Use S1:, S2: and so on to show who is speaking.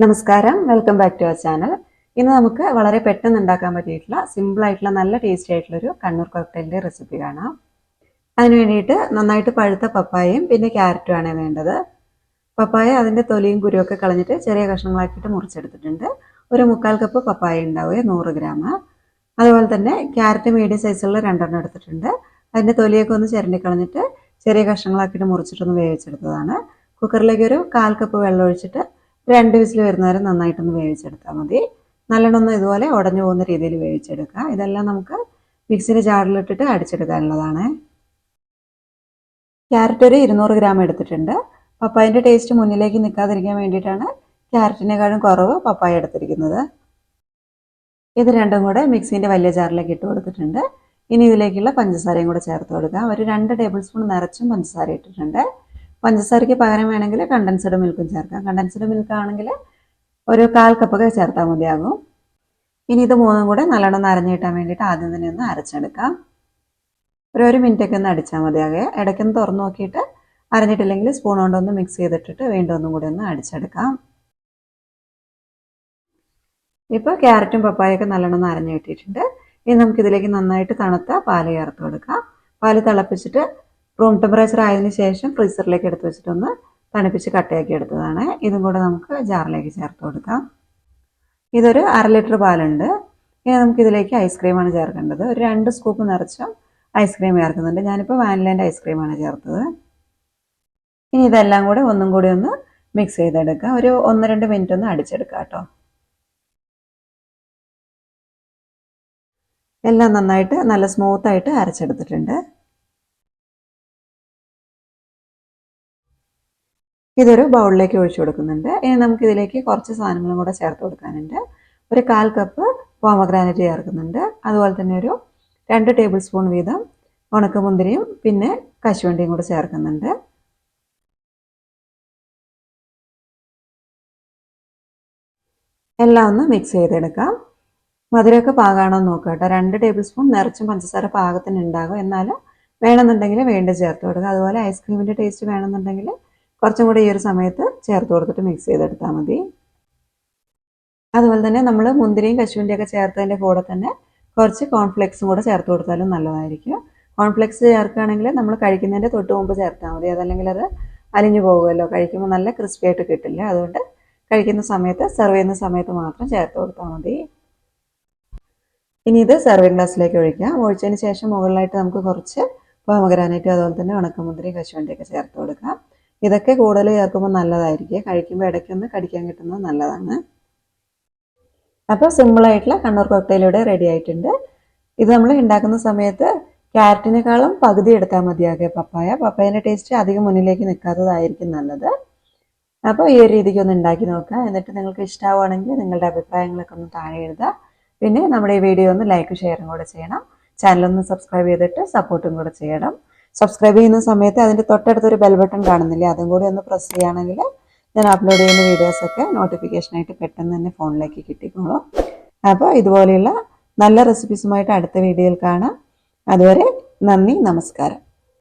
S1: നമസ്കാരം, welcome back to our channel. ഇന്ന് നമുക്ക് വളരെ പെട്ടെന്ന് ഉണ്ടാക്കാൻ പറ്റിയിട്ടുള്ള സിമ്പിൾ ആയിട്ടുള്ള നല്ല ടേസ്റ്റി ആയിട്ടുള്ള ഒരു കണ്ണൂർ കോക്ടെയിലിന്റെ റെസിപ്പി കാണാം. അതിന് വേണ്ടിയിട്ട് നന്നായിട്ട് പഴുത്ത പപ്പായയും പിന്നെ ക്യാരറ്റും ആണ് വേണ്ടത്. പപ്പായ അതിന്റെ തൊലിയും കുരുവൊക്കെ കളഞ്ഞിട്ട് ചെറിയ കഷ്ണങ്ങളാക്കിയിട്ട് മുറിച്ചെടുത്തിട്ടുണ്ട്. ഒരു 1/4 കപ്പ് പപ്പായ ഉണ്ടാവുക, 100 ഗ്രാം. അതുപോലെ തന്നെ ക്യാരറ്റ് മീഡിയം സൈസുള്ള 2 എടുത്തിട്ടുണ്ട്. അതിന്റെ തൊലിയൊക്കെ ഒന്ന് ചിരണ്ടി കളഞ്ഞിട്ട് ചെറിയ കഷ്ണങ്ങളാക്കിയിട്ട് മുറിച്ചിട്ടൊന്ന് വേവിച്ചെടുത്തതാണ്. കുക്കറിലേക്ക് ഒരു 1/4 കപ്പ് വെള്ളം ഒഴിച്ചിട്ട് 2 വിസിൽ വരുന്നവരെ നന്നായിട്ടൊന്ന് വേവിച്ചെടുത്താൽ മതി. നല്ലോണം ഇതുപോലെ ഉടഞ്ഞു പോകുന്ന രീതിയിൽ വേവിച്ചെടുക്കുക. ഇതെല്ലാം നമുക്ക് മിക്സിയുടെ ജാറിലിട്ടിട്ട് അടിച്ചെടുക്കാനുള്ളതാണ്. ക്യാരറ്റ് ഒരു 200 ഗ്രാം എടുത്തിട്ടുണ്ട്. പപ്പായൻ്റെ ടേസ്റ്റ് മുന്നിലേക്ക് നിൽക്കാതിരിക്കാൻ വേണ്ടിയിട്ടാണ് ക്യാരറ്റിനേക്കാളും കുറവ് പപ്പായ എടുത്തിരിക്കുന്നത്. ഇത് രണ്ടും കൂടെ മിക്സിൻ്റെ വലിയ ജാറിലേക്ക് ഇട്ട് കൊടുത്തിട്ടുണ്ട്. ഇനി ഇതിലേക്കുള്ള പഞ്ചസാരയും കൂടെ ചേർത്ത് കൊടുക്കുക. ഒരു 2 ടേബിൾ സ്പൂൺ നിറച്ചും പഞ്ചസാര ഇട്ടിട്ടുണ്ട്. പഞ്ചസാരയ്ക്ക് പകരം വേണമെങ്കിൽ കണ്ടൻസ്ഡ് മിൽക്കും ചേർക്കാം. കണ്ടൻസ്ഡ് മിൽക്ക് ആണെങ്കിൽ ഒരു 1/4 കപ്പൊക്കെ ചേർത്താൽ മതിയാകും. ഇനി ഇത് മൂന്നും കൂടെ നല്ലോണം അരഞ്ഞു കിട്ടാൻ വേണ്ടിയിട്ട് ആദ്യം തന്നെ ഒന്ന് അരച്ചെടുക്കാം. ഒരു മിനിറ്റൊക്കെ ഒന്ന് അടിച്ചാൽ മതിയാകെ. ഇടയ്ക്കൊന്ന് തുറന്നു നോക്കിയിട്ട് അരഞ്ഞിട്ടില്ലെങ്കിൽ സ്പൂൺ കൊണ്ടൊന്ന് മിക്സ് ചെയ്തിട്ടിട്ട് വീണ്ടും ഒന്നും കൂടി ഒന്ന് അടിച്ചെടുക്കാം. ഇപ്പോൾ ക്യാരറ്റും പപ്പായൊക്കെ നല്ലോണം അരഞ്ഞു കിട്ടിയിട്ടുണ്ട്. ഇനി നമുക്കിതിലേക്ക് നന്നായിട്ട് തണുത്ത പാല് ചേർത്ത് കൊടുക്കാം. പാല് തിളപ്പിച്ചിട്ട് റൂം ടെമ്പറേച്ചർ ആയതിനു ശേഷം ഫ്രീസറിലേക്ക് എടുത്ത് വെച്ചിട്ടൊന്ന് തണുപ്പിച്ച് കട്ടയാക്കി എടുത്തതാണ്. ഇതും കൂടെ നമുക്ക് ജാറിലേക്ക് ചേർത്ത് കൊടുക്കാം. ഇതൊരു 1/2 ലിറ്റർ പാലുണ്ട്. ഇനി നമുക്കിതിലേക്ക് ഐസ്ക്രീമാണ് ചേർക്കേണ്ടത്. ഒരു 2 സ്കൂപ്പ് നിറച്ചും ഐസ്ക്രീം ചേർക്കുന്നുണ്ട്. ഞാനിപ്പോൾ വാനിലേൻ്റെ ഐസ്ക്രീമാണ് ചേർത്തത്. ഇനി ഇതെല്ലാം കൂടെ ഒന്നും കൂടി ഒന്ന് മിക്സ് ചെയ്തെടുക്കുക. ഒരു 1-2 മിനിറ്റ് ഒന്ന് അടിച്ചെടുക്കുക കേട്ടോ. എല്ലാം നന്നായിട്ട് നല്ല സ്മൂത്തായിട്ട് അരച്ചെടുത്തിട്ടുണ്ട്. ഇതൊരു ബൗളിലേക്ക് ഒഴിച്ചു കൊടുക്കുന്നുണ്ട്. ഇനി നമുക്കിതിലേക്ക് കുറച്ച് സാധനങ്ങളും കൂടെ ചേർത്ത് കൊടുക്കാനുണ്ട്. ഒരു 1/4 കപ്പ് പോമഗ്രാനൈറ്റ് ചേർക്കുന്നുണ്ട്. അതുപോലെ തന്നെ ഒരു 2 ടേബിൾ സ്പൂൺ വീതം ഉണക്കമുന്തിരിയും പിന്നെ കശുവണ്ടിയും കൂടെ ചേർക്കുന്നുണ്ട്. എല്ലാം ഒന്ന് മിക്സ് ചെയ്തെടുക്കാം. മധുരമൊക്കെ പാകമാണോ എന്ന് നോക്കുക കേട്ടോ. 2 ടേബിൾ സ്പൂൺ നിറച്ചും പഞ്ചസാര പാകത്തിന് ഉണ്ടാകും. എന്നാലും വേണമെന്നുണ്ടെങ്കിൽ വീണ്ടും ചേർത്ത് കൊടുക്കുക. അതുപോലെ ഐസ്ക്രീമിൻ്റെ ടേസ്റ്റ് വേണമെന്നുണ്ടെങ്കിൽ കുറച്ചും കൂടി ഈ ഒരു സമയത്ത് ചേർത്ത് കൊടുത്തിട്ട് മിക്സ് ചെയ്തെടുത്താൽ മതി. അതുപോലെ തന്നെ നമ്മൾ മുന്തിരിയും കശുവണ്ടിയൊക്കെ ചേർത്തതിൻ്റെ കൂടെ തന്നെ കുറച്ച് കോൺഫ്ലെക്സും കൂടെ ചേർത്ത് കൊടുത്താലും നല്ലതായിരിക്കും. കോൺഫ്ലെക്സ് ചേർക്കുകയാണെങ്കിൽ നമ്മൾ കഴിക്കുന്നതിൻ്റെ തൊട്ട് മുമ്പ് ചേർത്താൽ മതി. അതല്ലെങ്കിൽ അത് അലിഞ്ഞു പോകുമല്ലോ, കഴിക്കുമ്പോൾ നല്ല ക്രിസ്പി ആയിട്ട് കിട്ടില്ല. അതുകൊണ്ട് കഴിക്കുന്ന സമയത്ത് സെർവ് ചെയ്യുന്ന സമയത്ത് മാത്രം ചേർത്ത് കൊടുത്താൽ മതി. ഇനി ഇത് സെർവിങ് ഗ്ലാസ്സിലേക്ക് ഒഴിക്കാം. ഒഴിച്ചതിന് ശേഷം മുകളിലായിട്ട് നമുക്ക് കുറച്ച് പോമഗ്രാനൈറ്റ് അതുപോലെ തന്നെ ഉണക്കമുന്തിരി കശുവണ്ടിയൊക്കെ ചേർത്ത് കൊടുക്കാം. ഇതൊക്കെ കൂടുതൽ ചേർക്കുമ്പോൾ നല്ലതായിരിക്കും. കഴിക്കുമ്പോൾ ഇടയ്ക്കൊന്ന് കടിക്കാൻ കിട്ടുന്നത് നല്ലതാണ്. അപ്പോൾ സിമ്പിളായിട്ടുള്ള കണ്ണൂർ കോക്ടെയിൽ ഇവിടെ റെഡി ആയിട്ടുണ്ട്. ഇത് നമ്മൾ ഉണ്ടാക്കുന്ന സമയത്ത് ക്യാരറ്റിനേക്കാളും പകുതി എടുത്താൽ മതിയാകെ പപ്പായൻ്റെ ടേസ്റ്റ് അധികം മുന്നിലേക്ക് നിൽക്കാത്തതായിരിക്കും നല്ലത്. അപ്പോൾ ഈ ഒരു രീതിക്ക് ഒന്ന് ഉണ്ടാക്കി നോക്കുക. എന്നിട്ട് നിങ്ങൾക്ക് ഇഷ്ടമാവുകയാണെങ്കിൽ നിങ്ങളുടെ അഭിപ്രായങ്ങളൊക്കെ ഒന്ന് താഴെ എഴുതുക. പിന്നെ നമ്മുടെ ഈ വീഡിയോ ഒന്ന് ലൈക്ക് ഷെയറും കൂടെ ചെയ്യണം. ചാനലൊന്ന് സബ്സ്ക്രൈബ് ചെയ്തിട്ട് സപ്പോർട്ടും കൂടെ ചെയ്യണം. സബ്സ്ക്രൈബ് ചെയ്യുന്ന സമയത്ത് അതിൻ്റെ തൊട്ടടുത്തൊരു ബെൽ ബട്ടൺ കാണുന്നില്ലേ, അതും കൂടി ഒന്ന് പ്രസ് ചെയ്യുകയാണെങ്കിൽ ഞാൻ അപ്ലോഡ് ചെയ്യുന്ന വീഡിയോസൊക്കെ നോട്ടിഫിക്കേഷനായിട്ട് പെട്ടെന്ന് തന്നെ ഫോണിലേക്ക് കിട്ടിക്കോളും. അപ്പോൾ ഇതുപോലെയുള്ള നല്ല റെസിപ്പീസുമായിട്ട് അടുത്ത വീഡിയോയിൽ കാണാം. അതുവരെ നന്ദി, നമസ്കാരം.